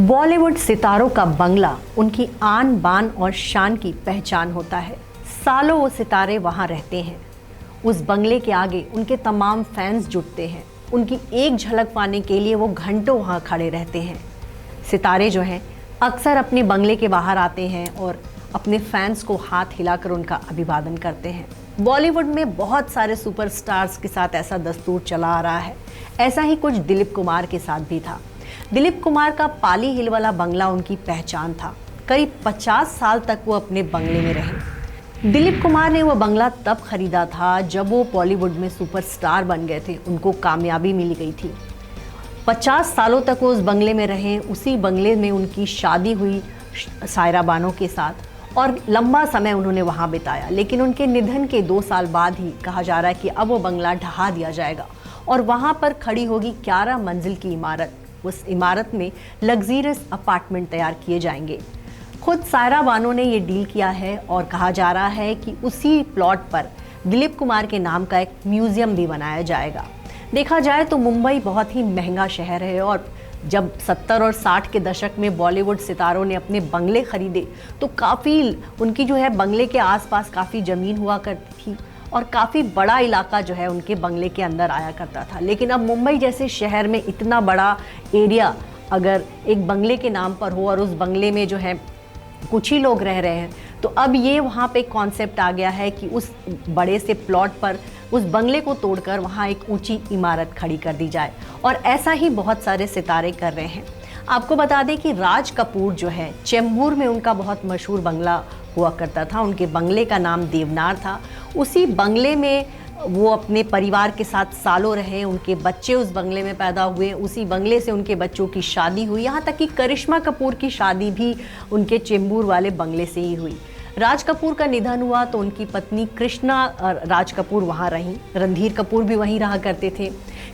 बॉलीवुड सितारों का बंगला उनकी आन बान और शान की पहचान होता है। सालों वो सितारे वहाँ रहते हैं। उस बंगले के आगे उनके तमाम फैंस जुटते हैं। उनकी एक झलक पाने के लिए वो घंटों वहाँ खड़े रहते हैं। सितारे जो हैं अक्सर अपने बंगले के बाहर आते हैं और अपने फैंस को हाथ हिलाकर उनका अभिवादन करते हैं। बॉलीवुड में बहुत सारे सुपरस्टार्स के साथ ऐसा दस्तूर चला आ रहा है। ऐसा ही कुछ दिलीप कुमार के साथ भी था। दिलीप कुमार का पाली हिल वाला बंगला उनकी पहचान था। करीब 50 साल तक वो अपने बंगले में रहे। दिलीप कुमार ने वो बंगला तब खरीदा था जब वो बॉलीवुड में सुपरस्टार बन गए थे, उनको कामयाबी मिल गई थी। 50 सालों तक वो उस बंगले में रहे। उसी बंगले में उनकी शादी हुई सायरा बानो के साथ और लंबा समय उन्होंने वहाँ बिताया। लेकिन उनके निधन के 2 साल बाद ही कहा जा रहा है कि अब वो बंगला ढहा दिया जाएगा और वहाँ पर खड़ी होगी 11 मंजिल की इमारत। उस इमारत में लग्जरियस अपार्टमेंट तैयार किए जाएंगे। खुद सायरा बानो ने ये डील किया है और कहा जा रहा है कि उसी प्लॉट पर दिलीप कुमार के नाम का एक म्यूजियम भी बनाया जाएगा। देखा जाए तो मुंबई बहुत ही महंगा शहर है और जब 70 और 60 के दशक में बॉलीवुड सितारों ने अपने बंगले खरीदे तो काफ़ी उनकी जो है बंगले के आसपास काफ़ी ज़मीन हुआ करती थी और काफ़ी बड़ा इलाका जो है उनके बंगले के अंदर आया करता था। लेकिन अब मुंबई जैसे शहर में इतना बड़ा एरिया अगर एक बंगले के नाम पर हो और उस बंगले में जो है कुछ ही लोग रह रहे हैं, तो अब ये वहाँ पे कॉन्सेप्ट आ गया है कि उस बड़े से प्लॉट पर उस बंगले को तोड़कर वहाँ एक ऊंची इमारत खड़ी कर दी जाए। और ऐसा ही बहुत सारे सितारे कर रहे हैं। आपको बता दें कि राज कपूर जो है चेंबूर में उनका बहुत मशहूर बंगला हुआ करता था। उनके बंगले का नाम देवनार था। उसी बंगले में वो अपने परिवार के साथ सालों रहे। उनके बच्चे उस बंगले में पैदा हुए। उसी बंगले से उनके बच्चों की शादी हुई। यहाँ तक कि करिश्मा कपूर की शादी भी उनके चेंबूर वाले बंगले से ही हुई। राज कपूर का निधन हुआ तो उनकी पत्नी कृष्णा राज कपूर वहाँ रहीं। रणधीर कपूर भी वहीं रहा करते थे।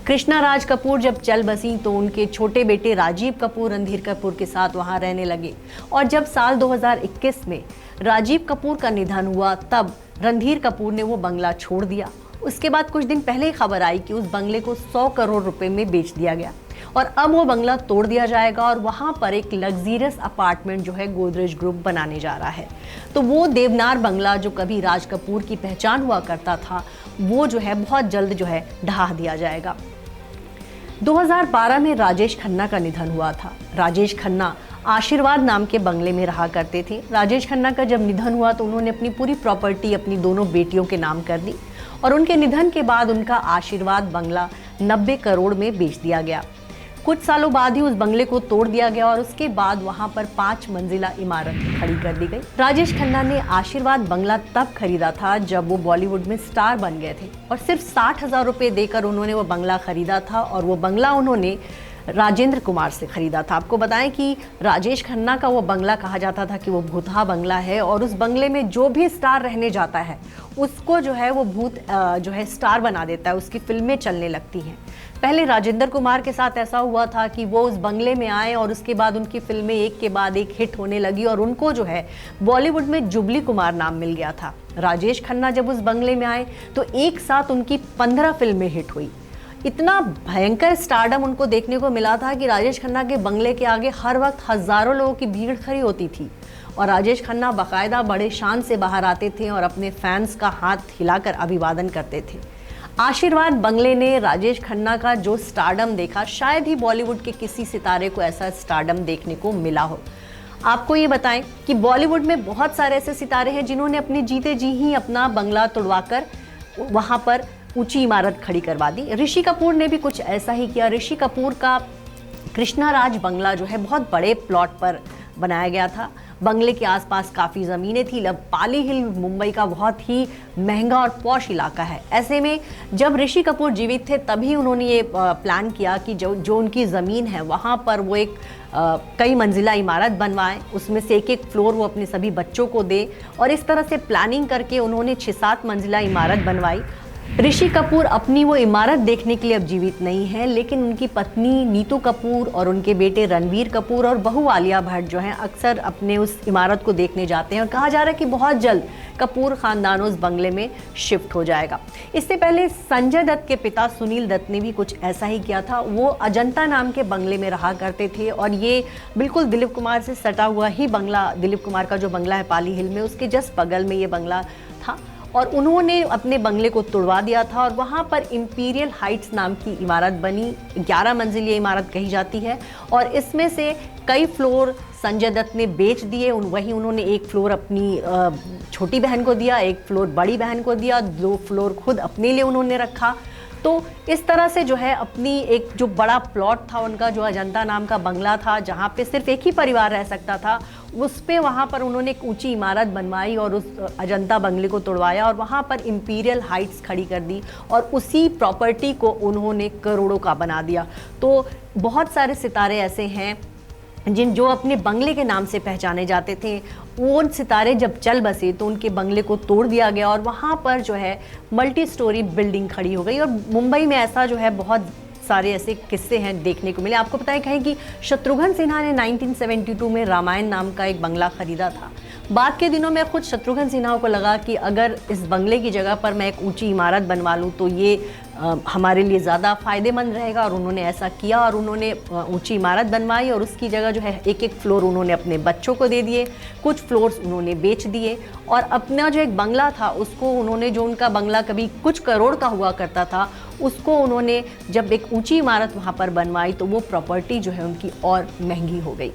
कृष्णा राज कपूर जब चल बसी तो उनके छोटे बेटे राजीव कपूर रणधीर कपूर के साथ वहाँ रहने लगे। और जब साल 2021 में राजीव कपूर का निधन हुआ तब रणधीर कपूर ने वो बंगला छोड़ दिया। उसके बाद कुछ दिन पहले खबर आई कि उस बंगले को 100 करोड़ रुपए में बेच दिया गया और अब वो बंगला तोड़ दिया जाएगा और वहाँ पर एक लग्जरियस अपार्टमेंट जो है गोदरेज ग्रुप बनाने जा रहा है। तो वो देवनार बंगला जो कभी राज कपूर की पहचान हुआ करता था वो जो है बहुत जल्द जो है ढहा दिया जाएगा। 2012 में राजेश खन्ना का निधन हुआ था। राजेश खन्ना आशीर्वाद नाम के बंगले में रहा करते थे। राजेश खन्ना का जब निधन हुआ तो उन्होंने अपनी पूरी प्रॉपर्टी अपनी दोनों बेटियों के नाम कर दी और उनके निधन के बाद उनका आशीर्वाद बंगला 90 करोड़ में बेच दिया गया। कुछ सालों बाद ही उस बंगले को तोड़ दिया गया और उसके बाद वहां पर 5 मंजिला इमारत खड़ी कर दी गई। राजेश खन्ना ने आशीर्वाद बंगला तब खरीदा था जब वो बॉलीवुड में स्टार बन गए थे और सिर्फ 60,000 रुपये देकर उन्होंने वो बंगला खरीदा था और वो बंगला उन्होंने राजेंद्र कुमार से खरीदा था। आपको बताएं कि राजेश खन्ना का वो बंगला कहा जाता था कि वो भूतहा बंगला है और उस बंगले में जो भी स्टार रहने जाता है उसको जो है वो भूत जो है स्टार बना देता है, उसकी फिल्में चलने लगती हैं। पहले राजेंद्र कुमार के साथ ऐसा हुआ था कि वो उस बंगले में आए और उसके बाद उनकी फिल्में एक के बाद एक हिट होने लगी और उनको जो है बॉलीवुड में जुबली कुमार नाम मिल गया था। राजेश खन्ना जब उस बंगले में आए तो एक साथ उनकी 15 फिल्में हिट हुई। इतना भयंकर स्टारडम उनको देखने को मिला था कि राजेश खन्ना के बंगले के आगे हर वक्त हजारों लोगों की भीड़ खड़ी होती थी और राजेश खन्ना बाकायदा बड़े शान से बाहर आते थे और अपने फैंस का हाथ हिलाकर अभिवादन करते थे। आशीर्वाद बंगले ने राजेश खन्ना का जो स्टारडम देखा, शायद ही बॉलीवुड के किसी सितारे को ऐसा स्टारडम देखने को मिला हो। आपको ये बताएं कि बॉलीवुड में बहुत सारे ऐसे सितारे हैं जिन्होंने अपने जीते जी ही अपना बंगला तोड़वाकर वहाँ पर ऊंची इमारत खड़ी करवा दी। ऋषि कपूर ने भी कुछ ऐसा ही किया। ऋषि कपूर का कृष्णा राज बंगला जो है बहुत बड़े प्लॉट पर बनाया गया था। बंगले के आसपास काफ़ी ज़मीनें थी। पाली हिल मुंबई का बहुत ही महंगा और पॉश इलाका है। ऐसे में जब ऋषि कपूर जीवित थे तभी उन्होंने ये प्लान किया कि जो उनकी ज़मीन है वहाँ पर वो एक कई मंजिला इमारत बनवाएं, उसमें से एक फ्लोर वो अपने सभी बच्चों को दे और इस तरह से प्लानिंग करके उन्होंने 6-7 मंजिला इमारत बनवाई। ऋषि कपूर अपनी वो इमारत देखने के लिए अब जीवित नहीं है, लेकिन उनकी पत्नी नीतू कपूर और उनके बेटे रणबीर कपूर और बहू आलिया भट्ट जो हैं अक्सर अपने उस इमारत को देखने जाते हैं और कहा जा रहा है कि बहुत जल्द कपूर खानदान उस बंगले में शिफ्ट हो जाएगा। इससे पहले संजय दत्त के पिता सुनील दत्त ने भी कुछ ऐसा ही किया था। वो अजंता नाम के बंगले में रहा करते थे और ये बिल्कुल दिलीप कुमार से सटा हुआ ही बंगला, दिलीप कुमार का जो बंगला है पाली हिल में, उसके जस्ट बगल में ये बंगला था। और उन्होंने अपने बंगले को तोड़वा दिया था और वहाँ पर इंपीरियल हाइट्स नाम की इमारत बनी। 11 मंजिल ये इमारत कही जाती है और इसमें से कई फ्लोर संजय दत्त ने बेच दिए। वहीं उन्होंने एक फ्लोर अपनी छोटी बहन को दिया, एक फ्लोर बड़ी बहन को दिया, 2 फ्लोर खुद अपने लिए उन्होंने रखा। तो इस तरह से जो है अपनी एक जो बड़ा प्लॉट था उनका, जो अजंता नाम का बंगला था जहाँ पे सिर्फ एक ही परिवार रह सकता था, उस पे वहाँ पर उन्होंने एक ऊंची इमारत बनवाई और उस अजंता बंगले को तोड़वाया और वहाँ पर इंपीरियल हाइट्स खड़ी कर दी और उसी प्रॉपर्टी को उन्होंने करोड़ों का बना दिया। तो बहुत सारे सितारे ऐसे हैं जो अपने बंगले के नाम से पहचाने जाते थे। वो सितारे जब चल बसे तो उनके बंगले को तोड़ दिया गया और वहाँ पर जो है मल्टी स्टोरी बिल्डिंग खड़ी हो गई। और मुंबई में ऐसा जो है बहुत सारे ऐसे किस्से हैं देखने को मिले। आपको पता है कहीं कि शत्रुघ्न सिन्हा ने 1972 में रामायण नाम का एक बंगला खरीदा था। बाद के दिनों में खुद शत्रुघ्न सिन्हा को लगा कि अगर इस बंगले की जगह पर मैं एक ऊंची इमारत बनवा लूँ तो ये हमारे लिए ज़्यादा फ़ायदेमंद रहेगा, और उन्होंने ऐसा किया और उन्होंने ऊंची इमारत बनवाई और उसकी जगह जो है एक फ्लोर उन्होंने अपने बच्चों को दे दिए, कुछ फ्लोर्स उन्होंने बेच दिए और अपना जो एक बंगला था उसको उन्होंने, जो उनका बंगला कभी कुछ करोड़ का हुआ करता था, उसको उन्होंने जब एक ऊंची इमारत वहाँ पर बनवाई तो वो प्रॉपर्टी जो है उनकी और महंगी हो गई।